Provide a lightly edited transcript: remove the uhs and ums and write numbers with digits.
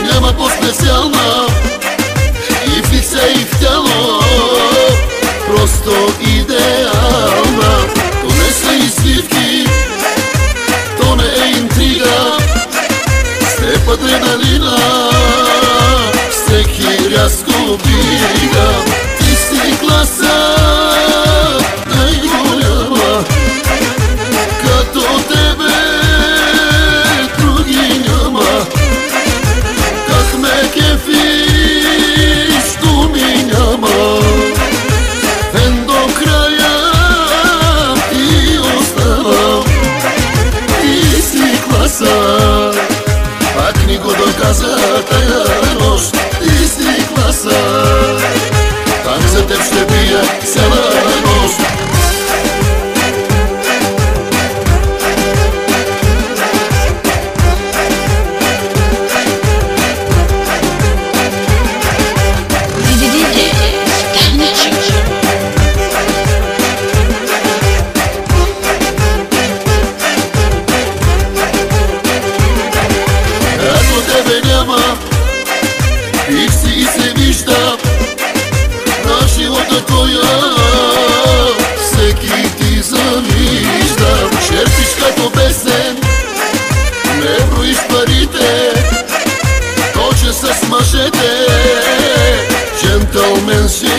Няма по-специална и в лице, и в тяло, просто идеална. То не са извивки, то не е интрига, с теб адреналина всеки рязко бига. Ти си класа най-голяма, като тебе други няма. Как ме кефиш, думи няма. Фен до края ти остава. Ти си класа, пак ни го доказа тая нощ. Ти си класа, пак за теб ще бия цяла нощ. Бих си и се вижда на живота твоя, всеки ти завижда. Шерпиш като песен, не броиш парите, точен с мъжете, джентълмен си.